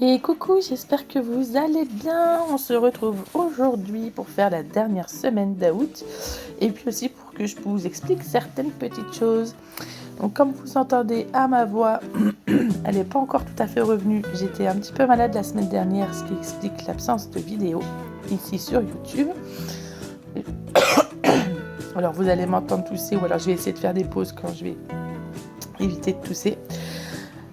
Et coucou, j'espère que vous allez bien. On se retrouve aujourd'hui pour faire la dernière semaine d'août et puis aussi pour que je vous explique certaines petites choses. Donc comme vous entendez à ma voix, elle n'est pas encore tout à fait revenue. J'étais un petit peu malade la semaine dernière, ce qui explique l'absence de vidéo ici sur YouTube. Alors vous allez m'entendre tousser ou alors je vais essayer de faire des pauses quand je vais éviter de tousser.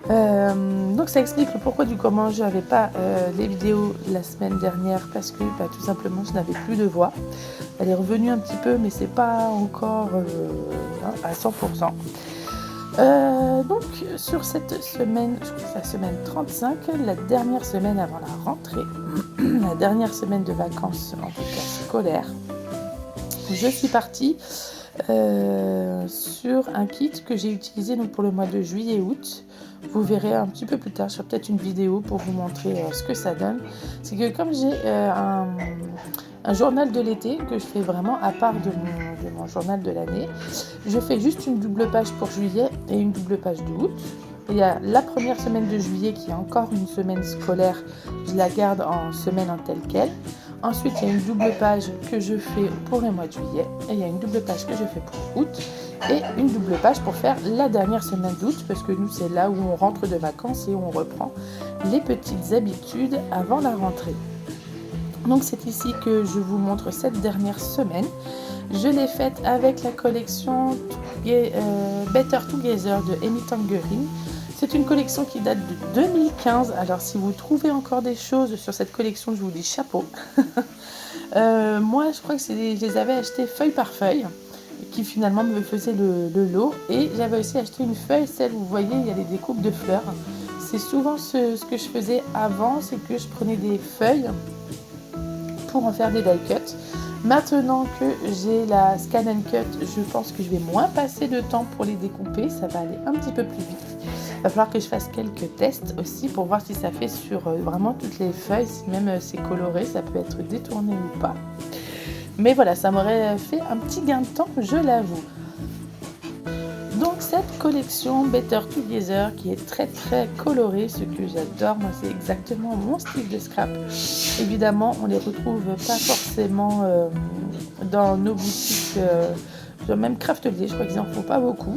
Donc ça explique le pourquoi du comment je n'avais pas les vidéos la semaine dernière parce que tout simplement je n'avais plus de voix. Elle est revenue un petit peu mais c'est pas encore à 100%. Donc sur cette semaine, je crois que c'est la semaine 35, la dernière semaine avant la rentrée, la dernière semaine de vacances en tout cas scolaire, je suis partie sur un kit que j'ai utilisé donc, pour le mois de juillet et août. Vous verrez un petit peu plus tard, je ferai peut-être une vidéo pour vous montrer ce que ça donne. C'est que comme j'ai un journal de l'été que je fais vraiment à part de mon journal de l'année, je fais juste une double page pour juillet et une double page d'août. Il y a la première semaine de juillet qui est encore une semaine scolaire, je la garde en semaine en telle quelle. Ensuite, il y a une double page que je fais pour le mois de juillet et il y a une double page que je fais pour août et une double page pour faire la dernière semaine d'août parce que nous, c'est là où on rentre de vacances et où on reprend les petites habitudes avant la rentrée. Donc, c'est ici que je vous montre cette dernière semaine. Je l'ai faite avec la collection Better Together de Amy Tangerine. C'est une collection qui date de 2015. Alors, si vous trouvez encore des choses sur cette collection, je vous dis chapeau. Moi, je crois que je les avais achetées feuille par feuille, qui finalement me faisait le lot. Et j'avais aussi acheté une feuille, celle où vous voyez, il y a les découpes de fleurs. C'est souvent ce que je faisais avant, c'est que je prenais des feuilles pour en faire des die cuts. Maintenant que j'ai la Scan and Cut, je pense que je vais moins passer de temps pour les découper, ça va aller un petit peu plus vite. Il va falloir que je fasse quelques tests aussi pour voir si ça fait sur vraiment toutes les feuilles, si même c'est coloré, ça peut être détourné ou pas. Mais voilà, ça m'aurait fait un petit gain de temps, je l'avoue. Donc cette collection Better Together qui est très très colorée, ce que j'adore, moi c'est exactement mon style de scrap. Évidemment, on les retrouve pas forcément dans nos boutiques, même Craftelier, je crois qu'ils en font pas beaucoup.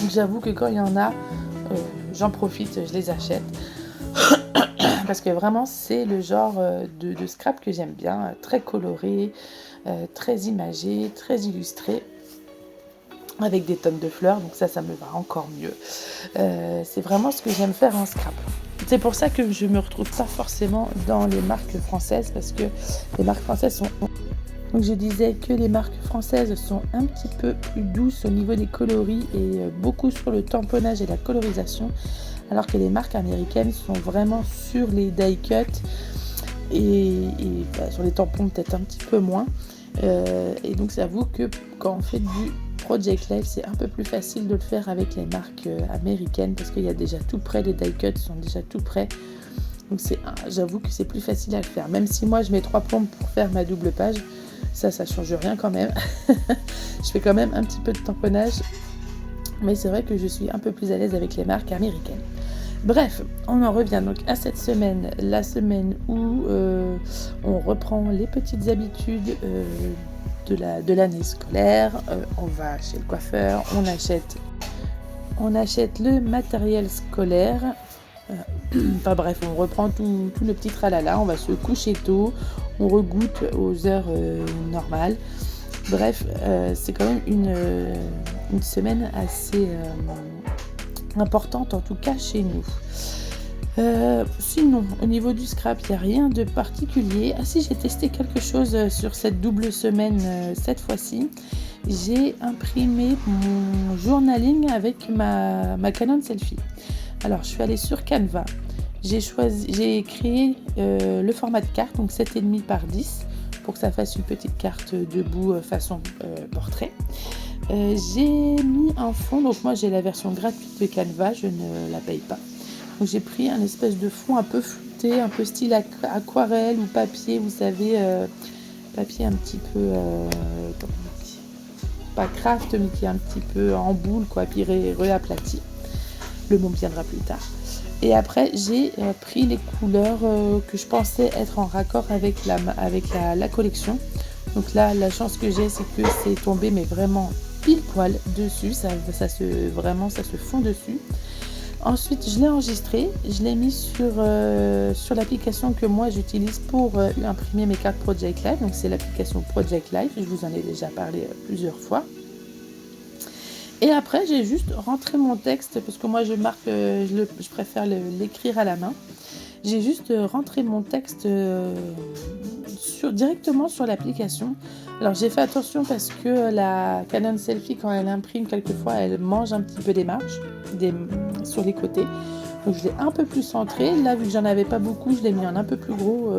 Donc j'avoue que quand il y en a, j'en profite, je les achète. Parce que vraiment c'est le genre de scrap que j'aime bien, très coloré, très imagé, très illustré. Avec des tonnes de fleurs, donc ça me va encore mieux. C'est vraiment ce que j'aime faire en scrap. C'est pour ça que je me retrouve pas forcément dans les marques françaises, parce que les marques françaises sont... Donc je disais que les marques françaises sont un petit peu plus douces au niveau des coloris et beaucoup sur le tamponnage et la colorisation, alors que les marques américaines sont vraiment sur les die cuts et sur les tampons peut-être un petit peu moins. Et donc j'avoue que quand on fait du Project Life, c'est un peu plus facile de le faire avec les marques américaines parce qu'il y a déjà tout prêt, les die cuts sont déjà tout prêts. Donc j'avoue que c'est plus facile à le faire. Même si moi je mets 3 plombes pour faire ma double page, ça change rien quand même. Je fais quand même un petit peu de tamponnage, mais c'est vrai que je suis un peu plus à l'aise avec les marques américaines. Bref, on en revient donc à cette semaine, la semaine où on reprend les petites habitudes de l'année scolaire. On va chez le coiffeur, on achète le matériel scolaire. Bref, on reprend tout le petit tralala, on va se coucher tôt, on regoute aux heures normales. Bref, c'est quand même une semaine assez importante, en tout cas chez nous. Sinon, au niveau du scrap, il n'y a rien de particulier. Ah si, j'ai testé quelque chose sur cette double semaine cette fois-ci. J'ai imprimé mon journaling avec ma Canon Selfie. Alors, je suis allée sur Canva. J'ai créé le format de carte, donc 7,5 par 10, pour que ça fasse une petite carte debout façon portrait. J'ai mis un fond, donc moi j'ai la version gratuite de Canva, je ne la paye pas. Donc j'ai pris un espèce de fond un peu flouté, un peu style aquarelle ou papier, vous savez, papier un petit peu, pas craft, mais qui est un petit peu en boule, quoi, puis réaplati. Le mot viendra plus tard. Et après, j'ai pris les couleurs que je pensais être en raccord avec la collection. Donc là, la chance que j'ai, c'est que c'est tombé, mais vraiment pile poil dessus. Vraiment, ça se fond dessus. Ensuite, je l'ai enregistré, je l'ai mis sur l'application que moi j'utilise pour imprimer mes cartes Project Life. Donc c'est l'application Project Life, je vous en ai déjà parlé plusieurs fois. Et après, j'ai juste rentré mon texte, parce que moi je marque, je préfère l'écrire à la main. J'ai juste rentré mon texte directement sur l'application. Alors j'ai fait attention parce que la Canon Selphy, quand elle imprime, quelquefois elle mange un petit peu des marges sur les côtés. Donc je l'ai un peu plus centré. Là, vu que j'en avais pas beaucoup, je l'ai mis en un peu plus gros.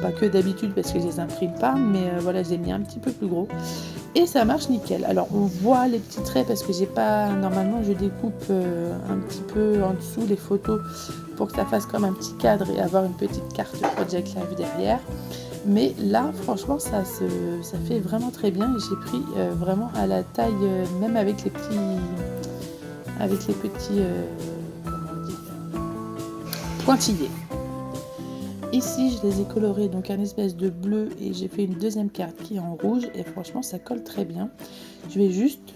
Pas que d'habitude parce que je les imprime pas, mais voilà, je l'ai mis un petit peu plus gros. Et ça marche nickel. Alors on voit les petits traits parce que j'ai pas... Normalement je découpe un petit peu en dessous les photos pour que ça fasse comme un petit cadre et avoir une petite carte Project Life derrière. Mais là franchement ça fait vraiment très bien et j'ai pris vraiment à la taille, même avec les petits... comment on dit, pointillés. Ici, je les ai colorés, donc un espèce de bleu, et j'ai fait une deuxième carte qui est en rouge, et franchement, ça colle très bien. Je vais juste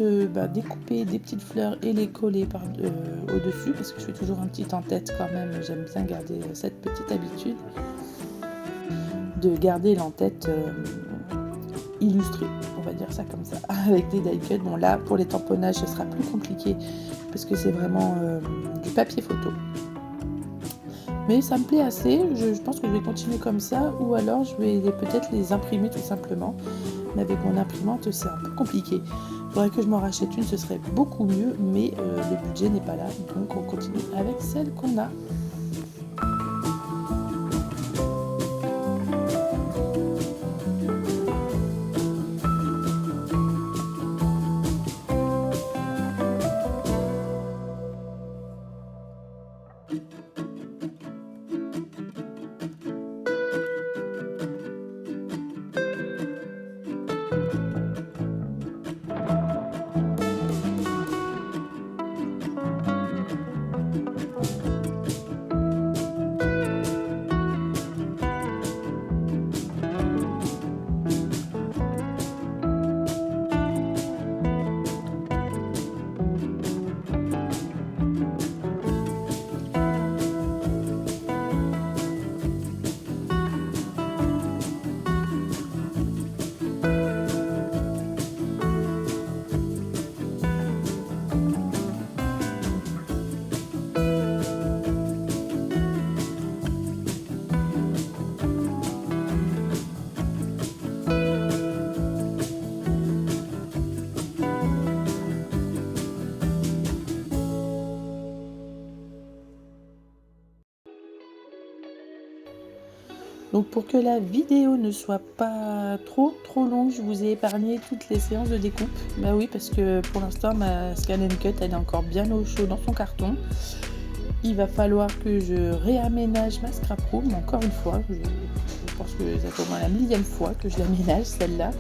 découper des petites fleurs et les coller au-dessus, parce que je fais toujours un petit en-tête quand même. J'aime bien garder cette petite habitude de garder l'en-tête illustrée, on va dire ça comme ça, avec des die cuts. Bon là, pour les tamponnages, ce sera plus compliqué, parce que c'est vraiment du papier photo. Mais ça me plaît assez, je pense que je vais continuer comme ça, ou alors je vais peut-être les imprimer tout simplement. Mais avec mon imprimante, c'est un peu compliqué. Il faudrait que je m'en rachète une, ce serait beaucoup mieux, mais le budget n'est pas là, donc on continue avec celle qu'on a. Donc pour que la vidéo ne soit pas trop longue, je vous ai épargné toutes les séances de découpe. Bah oui, parce que pour l'instant ma Scan & Cut elle est encore bien au chaud dans son carton. Il va falloir que je réaménage ma scrap room encore une fois. Je pense que c'est au moins la 1000e fois que je l'aménage celle-là.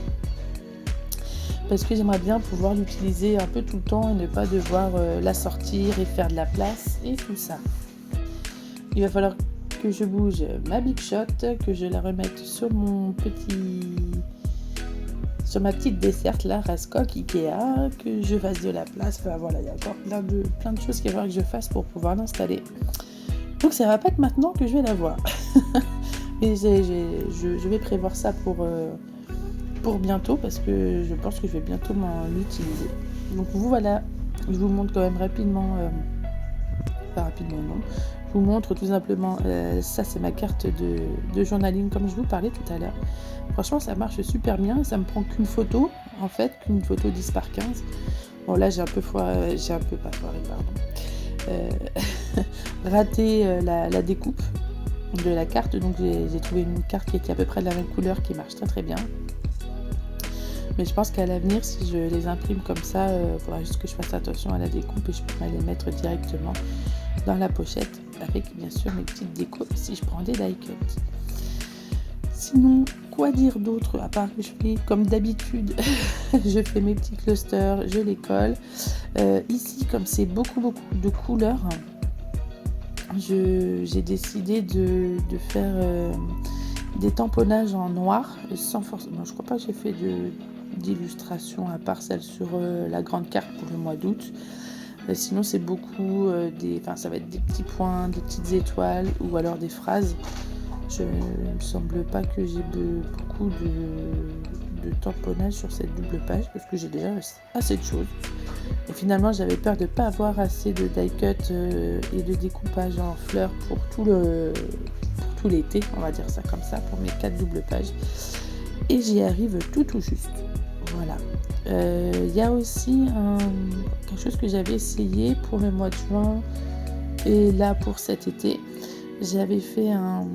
Parce que j'aimerais bien pouvoir l'utiliser un peu tout le temps et ne pas devoir la sortir et faire de la place et tout ça. Il va falloir que je bouge ma Big Shot, que je la remette sur ma petite desserte là, Raskog Ikea, que je fasse de la place. Enfin voilà, il y a encore plein de choses qu'il va falloir que je fasse pour pouvoir l'installer. Donc ça va pas être maintenant que je vais la voir. Mais je vais prévoir ça pour bientôt, parce que je pense que je vais bientôt m'en utiliser. Donc voilà, je vous montre quand même rapidement, pas rapidement non, je vous montre tout simplement, ça c'est ma carte de journaling comme je vous parlais tout à l'heure. Franchement ça marche super bien et ça me prend qu'une photo, en fait, qu'une photo 10 par 15. Bon là j'ai un peu raté la découpe de la carte, donc j'ai trouvé une carte qui était à peu près de la même couleur, qui marche très très bien. Mais je pense qu'à l'avenir, si je les imprime comme ça, il faudra juste que je fasse attention à la découpe et je pourrai les mettre directement dans la pochette avec bien sûr mes petites découpes si je prends des die cuts. Sinon, quoi dire d'autre à part que je fais comme d'habitude, je fais mes petits clusters, je les colle. Ici, comme c'est beaucoup de couleurs, j'ai décidé de faire des tamponnages en noir, sans forcément. Je crois pas que j'ai fait d'illustration à part celle sur la grande carte pour le mois d'août. Sinon, c'est beaucoup ça va être des petits points, des petites étoiles ou alors des phrases. Il me semble pas que j'ai beaucoup de tamponnage sur cette double page parce que j'ai déjà assez de choses. Et finalement, j'avais peur de ne pas avoir assez de die cut et de découpage en fleurs pour tout l'été, on va dire ça comme ça, pour mes 4 doubles pages. Et j'y arrive tout juste. Voilà. Il y a aussi quelque chose que j'avais essayé pour le mois de juin et là pour cet été. J'avais fait un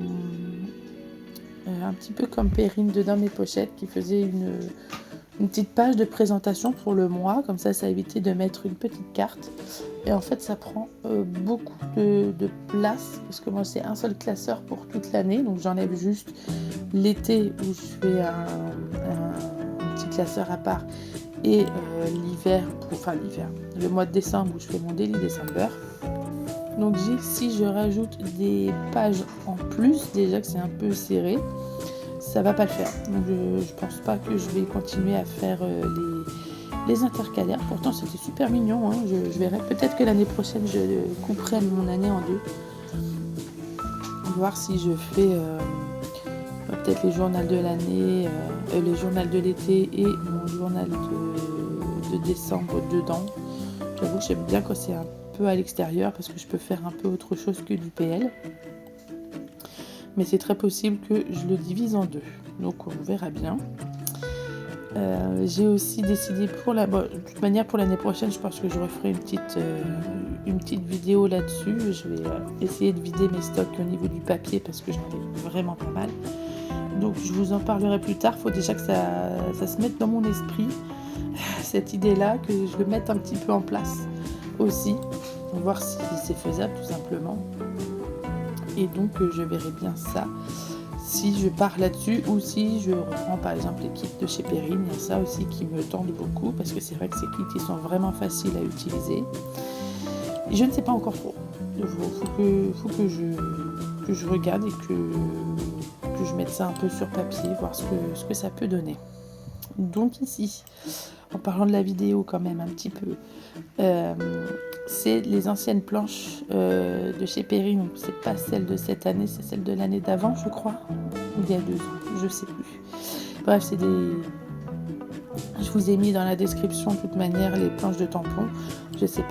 petit peu comme Perrine dedans mes pochettes qui faisait une petite page de présentation pour le mois, comme ça évitait de mettre une petite carte. Et en fait ça prend beaucoup de place parce que moi c'est un seul classeur pour toute l'année, donc j'enlève juste l'été où je fais un petit classeur à part et l'hiver, le mois de décembre où je fais mon daily December. Donc si je rajoute des pages en plus, déjà que c'est un peu serré, ça va pas le faire. Donc je pense pas que je vais continuer à faire les intercalaires. Pourtant c'était super mignon, hein. Je verrai. Peut-être que l'année prochaine je couperai mon année en deux. Voir si je fais peut-être les journaux de l'année, le journal de l'été et mon journal de décembre dedans. J'avoue que j'aime bien quand c'est un peu à l'extérieur parce que je peux faire un peu autre chose que du PL. Mais c'est très possible que je le divise en deux. Donc on verra bien. J'ai aussi décidé de toute manière pour l'année prochaine, je pense que je referai une petite vidéo là-dessus. Je vais essayer de vider mes stocks au niveau du papier parce que j'en ai vraiment pas mal. Donc je vous en parlerai plus tard. Il faut déjà que ça se mette dans mon esprit, cette idée-là, que je le mette un petit peu en place aussi, voir si c'est faisable tout simplement. Et donc je verrai bien ça si je pars là-dessus ou si je reprends par exemple les kits de chez Perrine. Il y a ça aussi qui me tente beaucoup parce que c'est vrai que ces kits ils sont vraiment faciles à utiliser. Et je ne sais pas encore trop. Il faut que je regarde et que je mette ça un peu sur papier, voir ce que ça peut donner. Donc ici, en parlant de la vidéo quand même un petit peu, c'est les anciennes planches de chez Perrine. Donc c'est pas celle de cette année, c'est celle de l'année d'avant je crois, ou il y a 2 ans, je sais plus. Bref, je vous ai mis dans la description de toute manière les planches de tampons. Je sais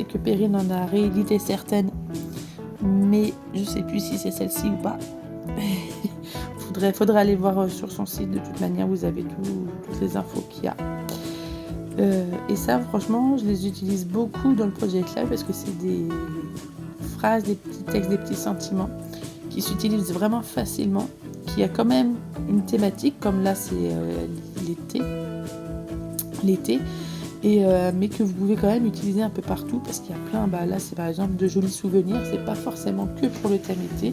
que Perrine en a réédité certaines, mais je sais plus si c'est celle-ci ou pas. Faudra aller voir sur son site. De toute manière, vous avez toutes les infos qu'il y a. Et ça, franchement, je les utilise beaucoup dans le Project Live parce que c'est des phrases, des petits textes, des petits sentiments qui s'utilisent vraiment facilement, qui a quand même une thématique, comme là, c'est l'été. Mais que vous pouvez quand même utiliser un peu partout parce qu'il y a plein, là c'est par exemple de jolis souvenirs, c'est pas forcément que pour le thème été,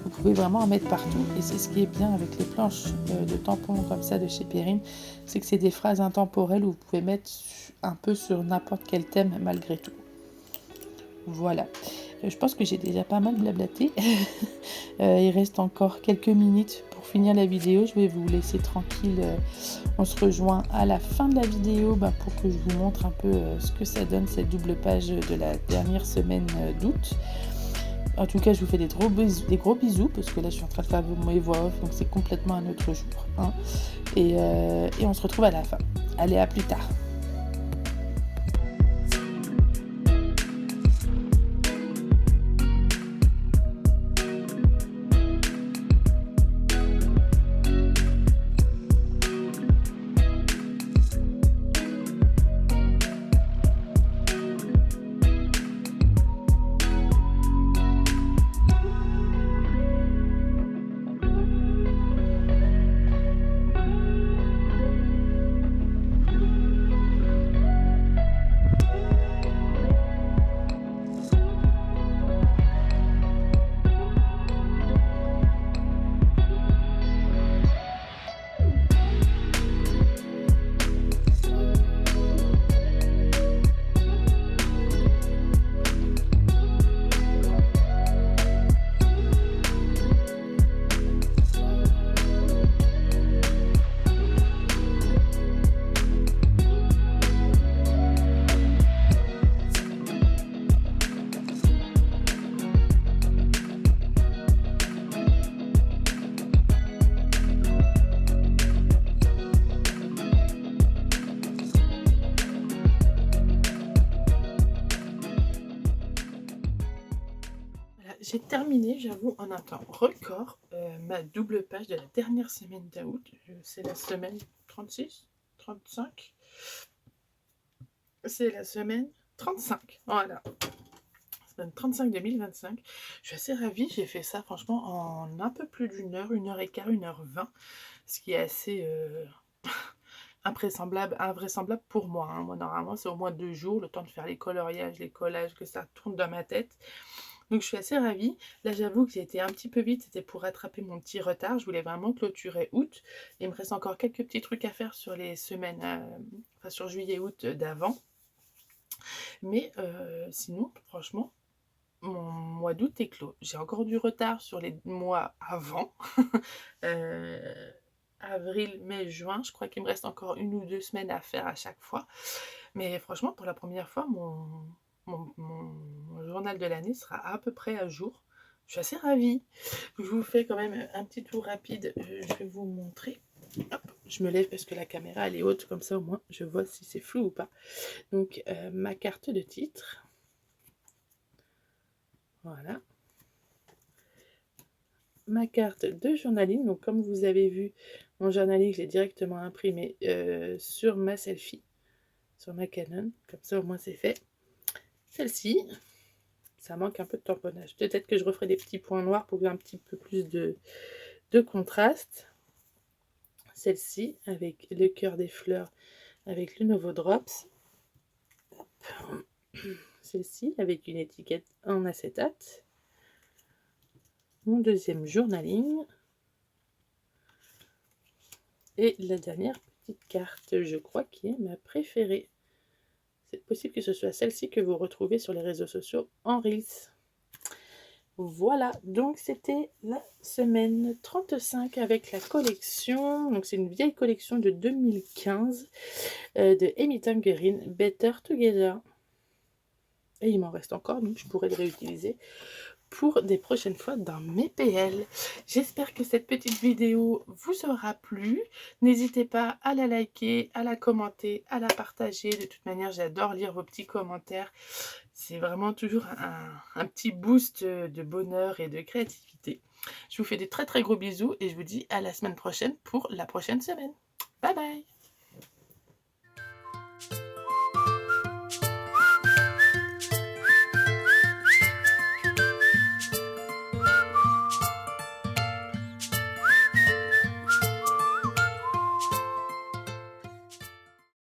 vous pouvez vraiment en mettre partout et c'est ce qui est bien avec les planches de tampons comme ça de chez Perrine, c'est que c'est des phrases intemporelles où vous pouvez mettre un peu sur n'importe quel thème malgré tout. Voilà, je pense que j'ai déjà pas mal blablaté. Il reste encore quelques minutes pour finir la vidéo. Je vais vous laisser tranquille. On se rejoint à la fin de la vidéo pour que je vous montre un peu ce que ça donne cette double page de la dernière semaine d'août. En tout cas, je vous fais des gros bisous parce que là, je suis en train de faire mes voix off, donc c'est complètement un autre jour. Hein. Et on se retrouve à la fin. Allez, à plus tard. j'ai terminé, j'avoue, en un temps record, ma double page de la dernière semaine d'août. C'est la semaine 36, 35. C'est la semaine 35. Voilà. Semaine 35 2025. Je suis assez ravie. J'ai fait ça, franchement, en un peu plus d'une heure, 1h15, 1h20. Ce qui est assez invraisemblable pour moi. Hein. Moi, normalement, c'est au moins 2 jours, le temps de faire les coloriages, les collages, que ça tourne dans ma tête. Donc je suis assez ravie. Là j'avoue que j'ai été un petit peu vite, c'était pour rattraper mon petit retard. Je voulais vraiment clôturer août. Il me reste encore quelques petits trucs à faire sur les semaines, enfin sur juillet-août d'avant. Mais sinon, franchement, mon mois d'août est clos. J'ai encore du retard sur les mois avant. Euh, avril, mai, juin. Je crois qu'il me reste encore 1 ou 2 semaines à faire à chaque fois. Mais franchement, pour la première fois, mon journal de l'année sera à peu près à jour. Je suis assez ravie. Je vous fais quand même un petit tour rapide. Je vais vous montrer. Hop, je me lève parce que la caméra elle est haute, comme ça au moins je vois si c'est flou ou pas. Donc ma carte de titre. Voilà. Ma carte de journaling. Donc comme vous avez vu, mon journaling, je l'ai directement imprimé sur ma selfie, sur ma Canon. Comme ça au moins c'est fait. Celle-ci, ça manque un peu de tamponnage. Peut-être que je referai des petits points noirs pour un petit peu plus de contraste. Celle-ci, avec le cœur des fleurs, avec le Nouveau Drops. Celle-ci, avec une étiquette en acétate. Mon deuxième journaling. Et la dernière petite carte, je crois, qui est ma préférée. C'est possible que ce soit celle-ci que vous retrouvez sur les réseaux sociaux en Reels. Voilà, donc c'était la semaine 35 avec la collection. Donc c'est une vieille collection de 2015 de Amy Tangerine, Better Together. Et il m'en reste encore, donc je pourrais le réutiliser pour des prochaines fois dans mes PL. J'espère que cette petite vidéo vous aura plu. N'hésitez pas à la liker, à la commenter, à la partager. De toute manière, j'adore lire vos petits commentaires. C'est vraiment toujours un petit boost de bonheur et de créativité. Je vous fais des très très gros bisous et je vous dis à la semaine prochaine pour la prochaine semaine. Bye bye!